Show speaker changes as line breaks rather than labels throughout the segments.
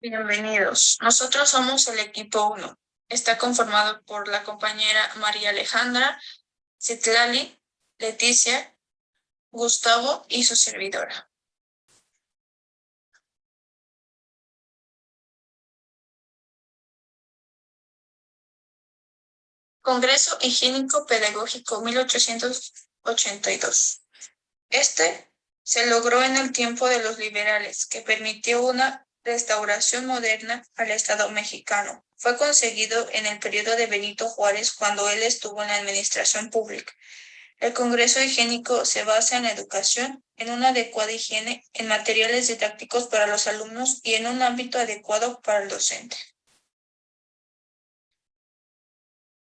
Bienvenidos. Nosotros somos el equipo 1. Está conformado por la compañera María Alejandra, Citlali, Leticia, Gustavo y su servidora. Congreso Higiénico Pedagógico 1882. Este se logró en el tiempo de los liberales, que permitió una restauración moderna al Estado mexicano. Fue conseguido en el periodo de Benito Juárez, cuando él estuvo en la administración pública. El Congreso Higiénico se basa en la educación, en una adecuada higiene, en materiales didácticos para los alumnos y en un ámbito adecuado para el docente.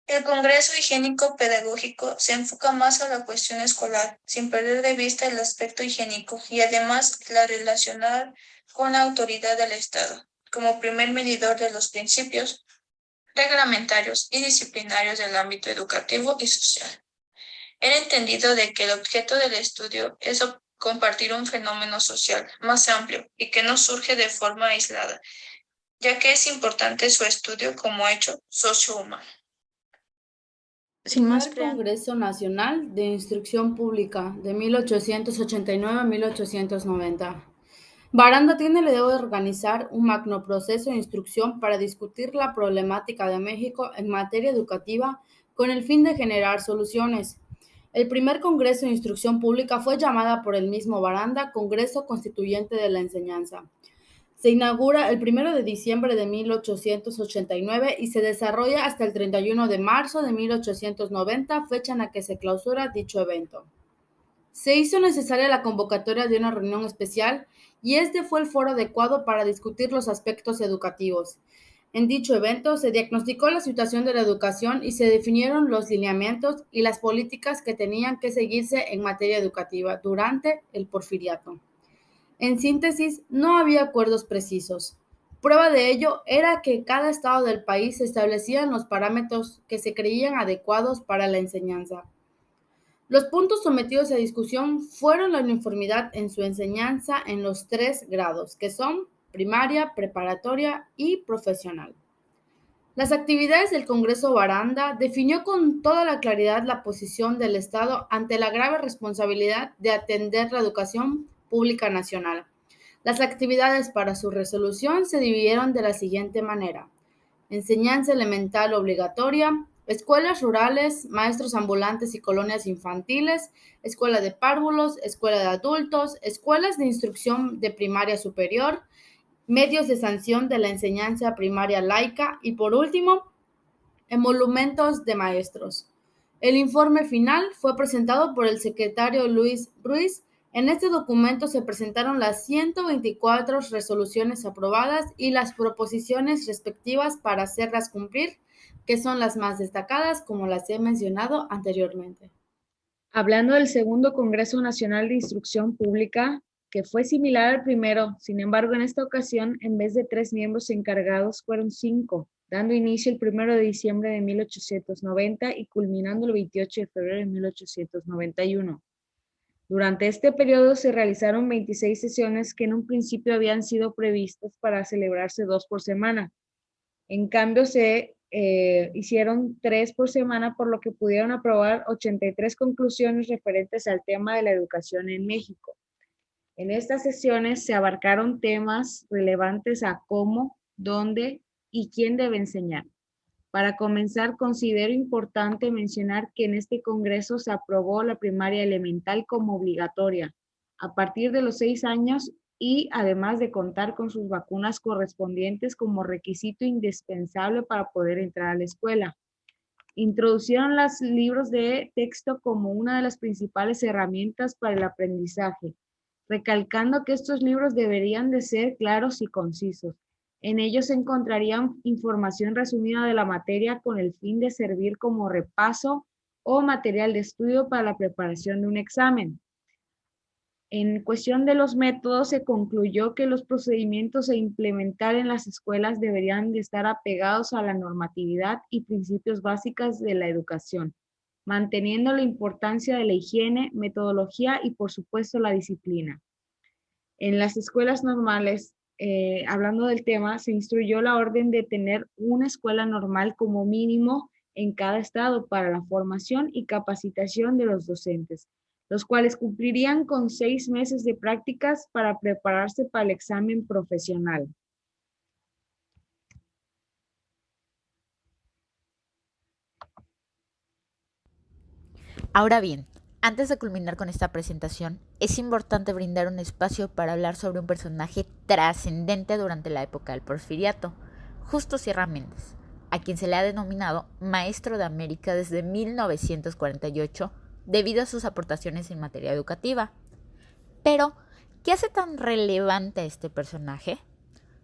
El Congreso Higiénico Pedagógico se enfoca más a la cuestión escolar, sin perder de vista el aspecto higiénico y además la relacionar con la autoridad del Estado, como primer medidor de los principios reglamentarios y disciplinarios del ámbito educativo y social. Era entendido de que el objeto del estudio es compartir un fenómeno social más amplio y que no surge de forma aislada, ya que es importante su estudio como hecho socio-humano. Sin más
Primer
preámbulos.
Congreso Nacional de Instrucción Pública de 1889 a 1890. Baranda tiene la idea de organizar un magno proceso de instrucción para discutir la problemática de México en materia educativa con el fin de generar soluciones. El primer Congreso de Instrucción Pública fue llamada por el mismo Baranda Congreso Constituyente de la Enseñanza. Se inaugura el 1 de diciembre de 1889 y se desarrolla hasta el 31 de marzo de 1890, fecha en la que se clausura dicho evento. Se hizo necesaria la convocatoria de una reunión especial y este fue el foro adecuado para discutir los aspectos educativos. En dicho evento se diagnosticó la situación de la educación y se definieron los lineamientos y las políticas que tenían que seguirse en materia educativa durante el Porfiriato. En síntesis, no había acuerdos precisos. Prueba de ello era que cada estado del país establecían los parámetros que se creían adecuados para la enseñanza. Los puntos sometidos a discusión fueron la uniformidad en su enseñanza en los 3 grados, que son primaria, preparatoria y profesional. Las actividades del Congreso Baranda definió con toda la claridad la posición del Estado ante la grave responsabilidad de atender la educación pública nacional. Las actividades para su resolución se dividieron de la siguiente manera: enseñanza elemental obligatoria, escuelas rurales, maestros ambulantes y colonias infantiles, escuela de párvulos, escuela de adultos, escuelas de instrucción de primaria superior, medios de sanción de la enseñanza primaria laica y, por último, emolumentos de maestros. El informe final fue presentado por el secretario Luis Ruiz. En este documento se presentaron las 124 resoluciones aprobadas y las proposiciones respectivas para hacerlas cumplir, que son las más destacadas, como las he mencionado anteriormente.
Hablando del segundo Congreso Nacional de Instrucción Pública, que fue similar al primero, sin embargo, en esta ocasión, en vez de 3 miembros encargados, fueron 5, dando inicio el 1 de diciembre de 1890 y culminando el 28 de febrero de 1891. Durante este periodo se realizaron 26 sesiones que en un principio habían sido previstas para celebrarse 2 por semana. En cambio, se hicieron 3 por semana, por lo que pudieron aprobar 83 conclusiones referentes al tema de la educación en México. En estas sesiones se abarcaron temas relevantes a cómo, dónde y quién debe enseñar. Para comenzar, considero importante mencionar que en este Congreso se aprobó la primaria elemental como obligatoria a partir de los 6 años y además de contar con sus vacunas correspondientes como requisito indispensable para poder entrar a la escuela. Introducieron los libros de texto como una de las principales herramientas para el aprendizaje, recalcando que estos libros deberían de ser claros y concisos. En ellos se encontrarían información resumida de la materia con el fin de servir como repaso o material de estudio para la preparación de un examen. En cuestión de los métodos, se concluyó que los procedimientos a implementar en las escuelas deberían de estar apegados a la normatividad y principios básicos de la educación, manteniendo la importancia de la higiene, metodología y, por supuesto, la disciplina. En las escuelas normales hablando del tema, se instruyó la orden de tener una escuela normal como mínimo en cada estado para la formación y capacitación de los docentes, los cuales cumplirían con 6 meses de prácticas para prepararse para el examen profesional.
Ahora bien, antes de culminar con esta presentación, es importante brindar un espacio para hablar sobre un personaje trascendente durante la época del Porfiriato, Justo Sierra Méndez, a quien se le ha denominado Maestro de América desde 1948 debido a sus aportaciones en materia educativa. Pero, ¿qué hace tan relevante a este personaje?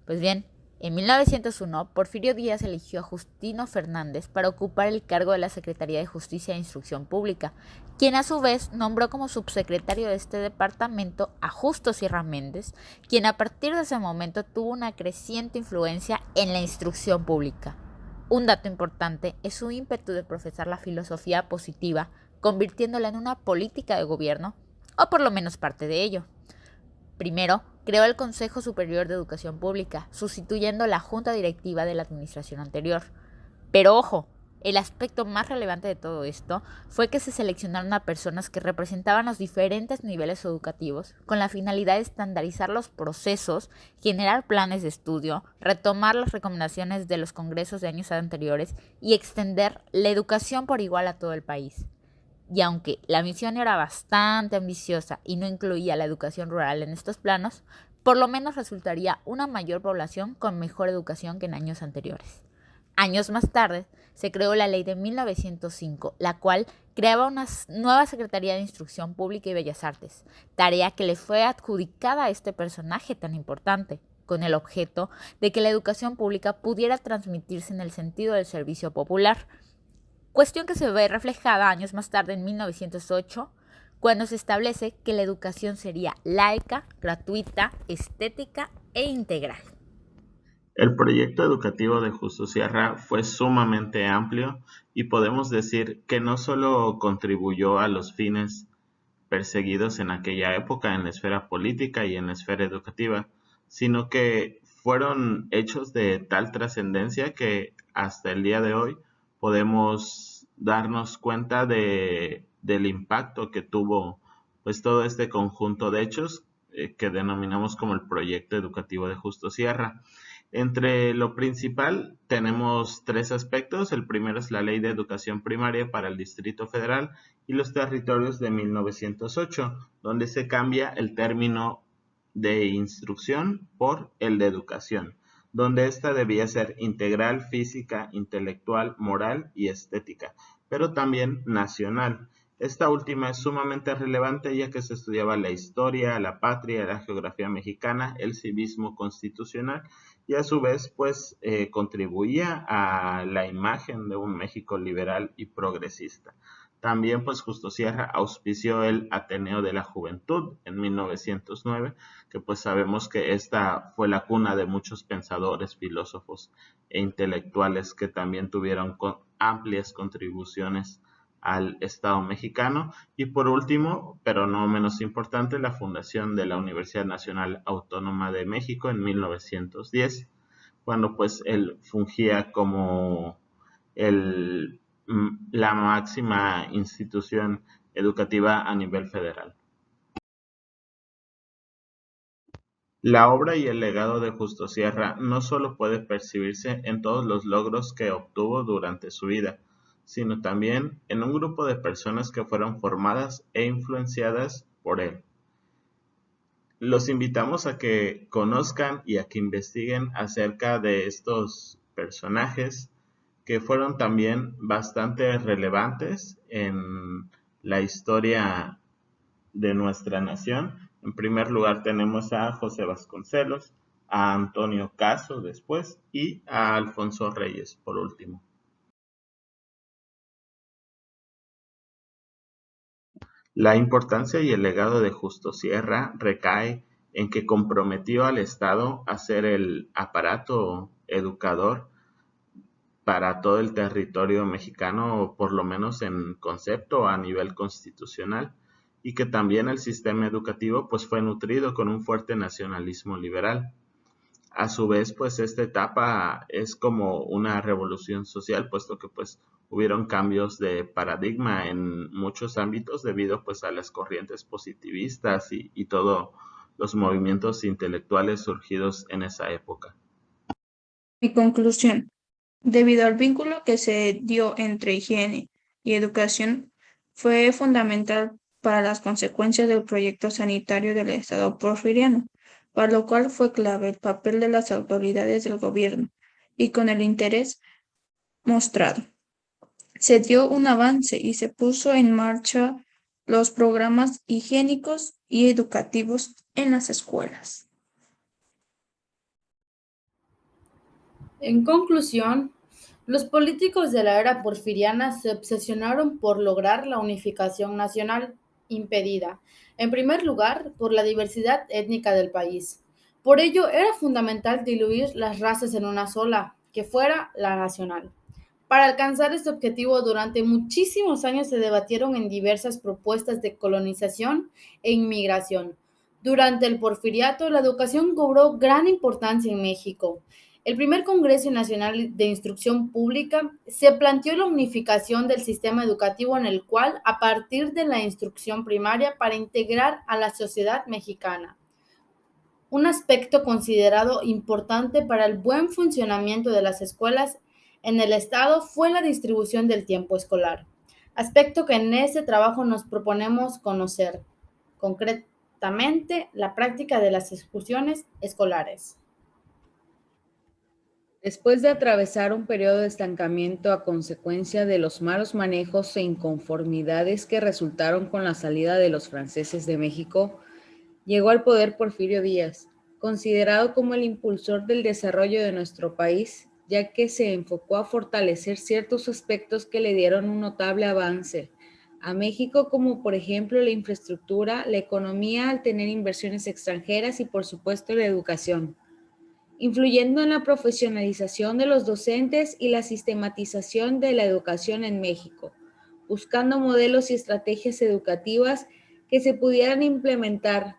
Pues bien, en 1901, Porfirio Díaz eligió a Justino Fernández para ocupar el cargo de la Secretaría de Justicia e Instrucción Pública, quien a su vez nombró como subsecretario de este departamento a Justo Sierra Méndez, quien a partir de ese momento tuvo una creciente influencia en la instrucción pública. Un dato importante es su ímpetu de profesar la filosofía positiva, convirtiéndola en una política de gobierno, o por lo menos parte de ello. Primero, creó el Consejo Superior de Educación Pública, sustituyendo la junta directiva de la administración anterior. Pero ojo, el aspecto más relevante de todo esto fue que se seleccionaron a personas que representaban los diferentes niveles educativos con la finalidad de estandarizar los procesos, generar planes de estudio, retomar las recomendaciones de los congresos de años anteriores y extender la educación por igual a todo el país. Y aunque la misión era bastante ambiciosa y no incluía la educación rural en estos planos, por lo menos resultaría una mayor población con mejor educación que en años anteriores. Años más tarde, se creó la Ley de 1905, la cual creaba una nueva Secretaría de Instrucción Pública y Bellas Artes, tarea que le fue adjudicada a este personaje tan importante, con el objeto de que la educación pública pudiera transmitirse en el sentido del servicio popular, cuestión que se ve reflejada años más tarde en 1908, cuando se establece que la educación sería laica, gratuita, estética e integral.
El proyecto educativo de Justo Sierra fue sumamente amplio y podemos decir que no solo contribuyó a los fines perseguidos en aquella época en la esfera política y en la esfera educativa, sino que fueron hechos de tal trascendencia que hasta el día de hoy podemos darnos cuenta del impacto que tuvo pues todo este conjunto de hechos que denominamos como el proyecto educativo de Justo Sierra. Entre lo principal tenemos 3 aspectos. El primero es la Ley de Educación Primaria para el Distrito Federal y los territorios de 1908, donde se cambia el término de instrucción por el de educación, donde ésta debía ser integral, física, intelectual, moral y estética, pero también nacional. Esta última es sumamente relevante ya que se estudiaba la historia, la patria, la geografía mexicana, el civismo constitucional y a su vez pues contribuía a la imagen de un México liberal y progresista. También pues Justo Sierra auspició el Ateneo de la Juventud en 1909, que pues sabemos que esta fue la cuna de muchos pensadores, filósofos e intelectuales que también tuvieron amplias contribuciones al Estado mexicano. Y por último, pero no menos importante, la fundación de la Universidad Nacional Autónoma de México en 1910, cuando pues él fungía como la máxima institución educativa a nivel federal. La obra y el legado de Justo Sierra no solo puede percibirse en todos los logros que obtuvo durante su vida, sino también en un grupo de personas que fueron formadas e influenciadas por él. Los invitamos a que conozcan y a que investiguen acerca de estos personajes que fueron también bastante relevantes en la historia de nuestra nación. En primer lugar tenemos a José Vasconcelos, a Antonio Caso después y a Alfonso Reyes por último. La importancia y el legado de Justo Sierra recae en que comprometió al Estado a ser el aparato educador para todo el territorio mexicano, por lo menos en concepto a nivel constitucional, y que también el sistema educativo pues fue nutrido con un fuerte nacionalismo liberal. A su vez, pues esta etapa es como una revolución social, puesto que pues hubieron cambios de paradigma en muchos ámbitos debido pues a las corrientes positivistas y todos los movimientos intelectuales surgidos en esa época.
Mi conclusión. Debido al vínculo que se dio entre higiene y educación, fue fundamental para las consecuencias del proyecto sanitario del Estado porfiriano, para lo cual fue clave el papel de las autoridades del gobierno y con el interés mostrado. Se dio un avance y se puso en marcha los programas higiénicos y educativos en las escuelas.
En conclusión, los políticos de la era porfiriana se obsesionaron por lograr la unificación nacional, impedida, en primer lugar, por la diversidad étnica del país. Por ello, era fundamental diluir las razas en una sola, que fuera la nacional. Para alcanzar este objetivo, durante muchísimos años se debatieron en diversas propuestas de colonización e inmigración. Durante el Porfiriato, la educación cobró gran importancia en México. El primer Congreso Nacional de Instrucción Pública se planteó la unificación del sistema educativo en el cual, a partir de la instrucción primaria, para integrar a la sociedad mexicana. Un aspecto considerado importante para el buen funcionamiento de las escuelas en el Estado fue la distribución del tiempo escolar, aspecto que en este trabajo nos proponemos conocer, concretamente la práctica de las excursiones escolares.
Después de atravesar un periodo de estancamiento a consecuencia de los malos manejos e inconformidades que resultaron con la salida de los franceses de México, llegó al poder Porfirio Díaz, considerado como el impulsor del desarrollo de nuestro país, ya que se enfocó a fortalecer ciertos aspectos que le dieron un notable avance a México, como por ejemplo la infraestructura, la economía al tener inversiones extranjeras y por supuesto la educación, influyendo en la profesionalización de los docentes y la sistematización de la educación en México, buscando modelos y estrategias educativas que se pudieran implementar,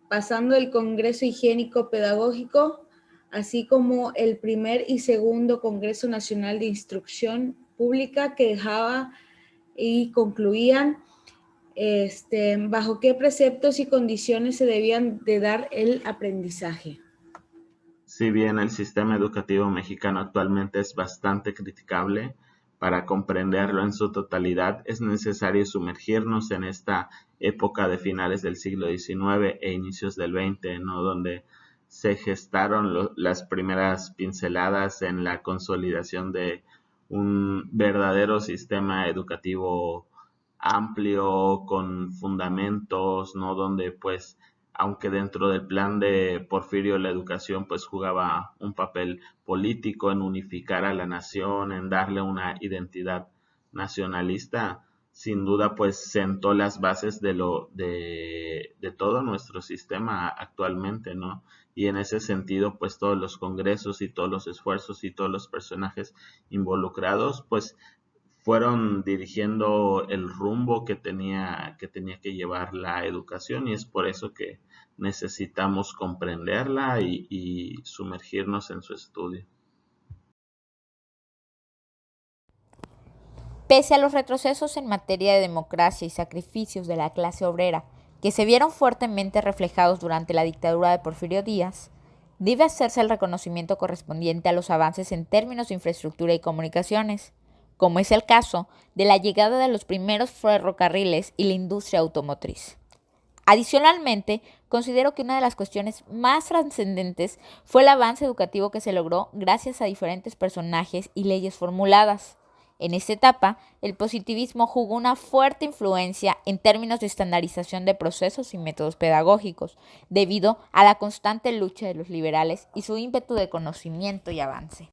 pasando el Congreso Higiénico Pedagógico, así como el primer y segundo Congreso Nacional de Instrucción Pública, que dejaba y concluían bajo qué preceptos y condiciones se debían de dar el aprendizaje.
Si bien el sistema educativo mexicano actualmente es bastante criticable, para comprenderlo en su totalidad es necesario sumergirnos en esta época de finales del siglo XIX e inicios del XX, ¿no? Donde se gestaron las primeras pinceladas en la consolidación de un verdadero sistema educativo amplio, con fundamentos, ¿no? Donde pues aunque dentro del plan de Porfirio la educación pues jugaba un papel político en unificar a la nación, en darle una identidad nacionalista, sin duda pues sentó las bases de todo nuestro sistema actualmente, ¿no? Y en ese sentido pues todos los congresos y todos los esfuerzos y todos los personajes involucrados pues fueron dirigiendo el rumbo que tenía que llevar la educación, y es por eso que necesitamos comprenderla y sumergirnos en su estudio.
Pese a los retrocesos en materia de democracia y sacrificios de la clase obrera, que se vieron fuertemente reflejados durante la dictadura de Porfirio Díaz, debe hacerse el reconocimiento correspondiente a los avances en términos de infraestructura y comunicaciones, como es el caso de la llegada de los primeros ferrocarriles y la industria automotriz. Adicionalmente, considero que una de las cuestiones más trascendentes fue el avance educativo que se logró gracias a diferentes personajes y leyes formuladas. En esta etapa, el positivismo jugó una fuerte influencia en términos de estandarización de procesos y métodos pedagógicos, debido a la constante lucha de los liberales y su ímpetu de conocimiento y avance.